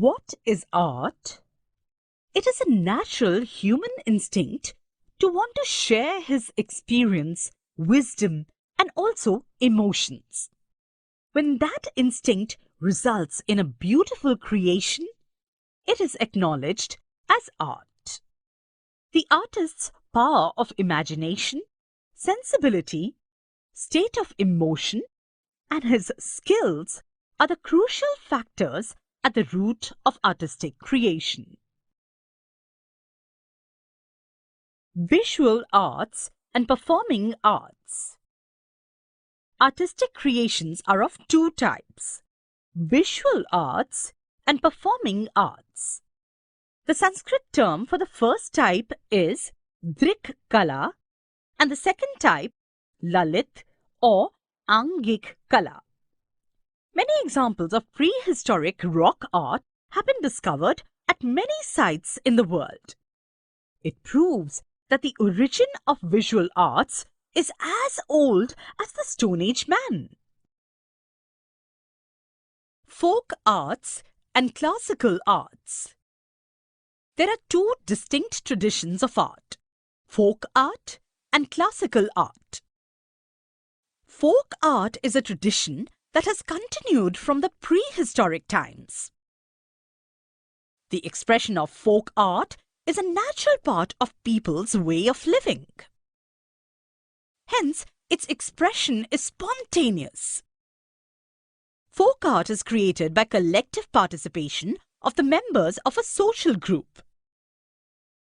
What is art? It is a natural human instinct to want to share his experience, wisdom, and also emotions. When that instinct results in a beautiful creation, it is acknowledged as art. The artist's power of imagination, sensibility, state of emotion, and his skills are the crucial factors at the root of artistic creation. Visual arts and performing arts. Artistic creations are of two types: visual arts and performing arts. The Sanskrit term for the first type is Drik Kala and the second type Lalit or Angik Kala. Many examples of prehistoric rock art have been discovered at many sites in the world. It proves that the origin of visual arts is as old as the Stone Age man. Folk arts and classical arts. There are two distinct traditions of art: folk art and classical art. Folk art is a tradition that has continued from the prehistoric times. The expression of folk art is a natural part of people's way of living. Hence, its expression is spontaneous. Folk art is created by collective participation of the members of a social group.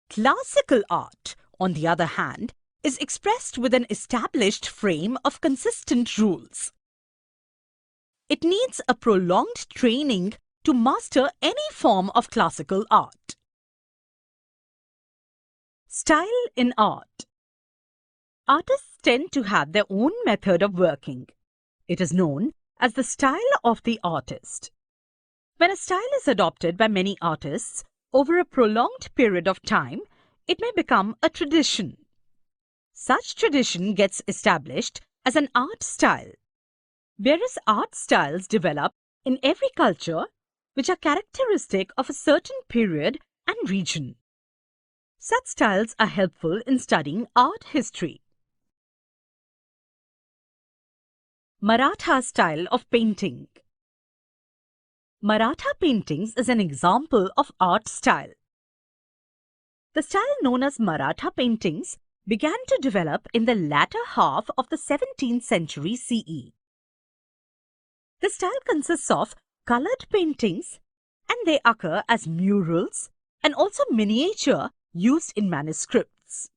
Classical art, on the other hand, is expressed with an established frame of consistent rules. It needs a prolonged training to master any form of classical art. Style in art. Artists tend to have their own method of working. It is known as the style of the artist. When a style is adopted by many artists over a prolonged period of time, it may become a tradition. Such tradition gets established as an art style. Various art styles develop in every culture which are characteristic of a certain period and region. Such styles are helpful in studying art history. Maratha style of painting. Maratha paintings is an example of art style. The style known as Maratha paintings began to develop in the latter half of the 17th century CE. The style consists of colored paintings, and they occur as murals and also miniature used in manuscripts.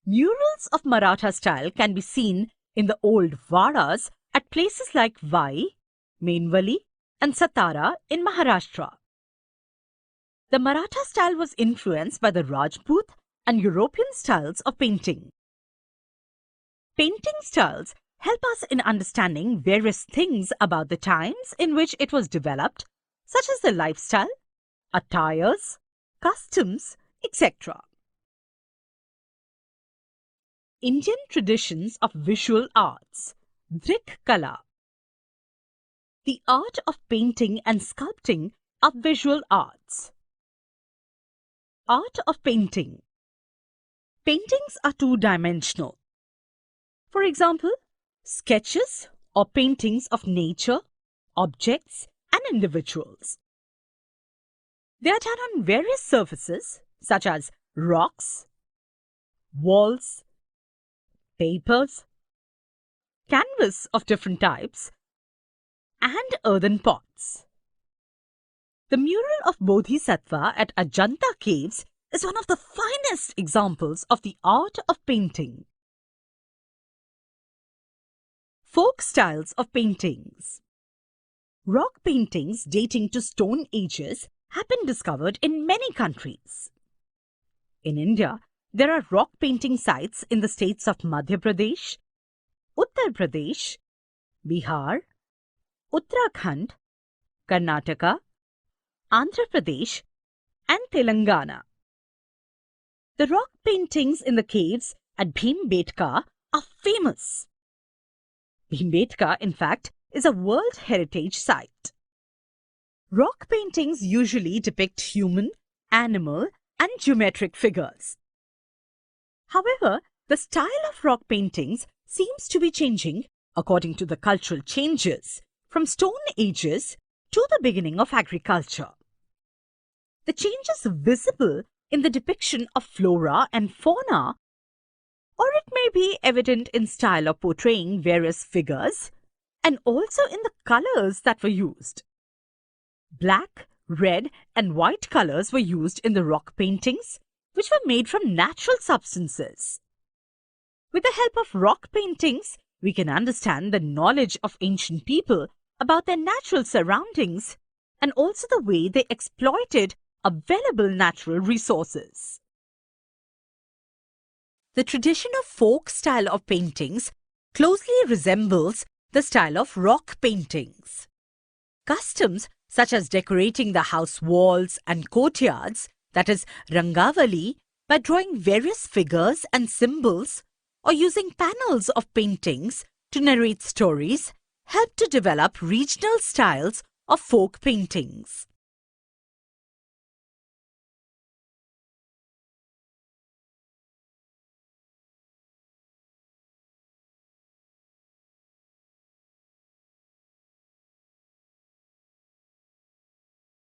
Murals of Maratha style can be seen in the old vadas at places like Vai, Mainvali and Satara in Maharashtra. The Maratha style was influenced by the Rajput and European styles of painting. Painting styles help us in understanding various things about the times in which it was developed, such as the lifestyle, attires, customs, etc. Indian traditions of visual arts. Drik Kala. The art of painting and sculpting are visual arts. Art of painting. Paintings are two-dimensional. For example, sketches or paintings of nature, objects, and individuals. They are done on various surfaces such as rocks, walls, papers, canvas of different types, and earthen pots. The mural of Bodhisattva at Ajanta caves is one of the finest examples of the art of painting. Folk styles of paintings. Rock paintings dating to Stone Ages have been discovered in many countries. In India, there are rock painting sites in the states of Madhya Pradesh, Uttar Pradesh, Bihar, Uttarakhand, Karnataka, Andhra Pradesh, and Telangana. The rock paintings in the caves at Bhimbetka are famous. Bhimbetka, in fact, is a World Heritage Site. Rock paintings usually depict human, animal, and geometric figures. However, the style of rock paintings seems to be changing according to the cultural changes from stone ages to the beginning of agriculture. The change is visible in the depiction of flora and fauna, or it may be evident in style of portraying various figures and also in the colors that were used. Black, red, and white colors were used in the rock paintings, which were made from natural substances. With the help of rock paintings, we can understand the knowledge of ancient people about their natural surroundings and also the way they exploited available natural resources. The tradition of folk style of paintings closely resembles the style of rock paintings. Customs such as decorating the house walls and courtyards, that is Rangavali, by drawing various figures and symbols or using panels of paintings to narrate stories, help to develop regional styles of folk paintings.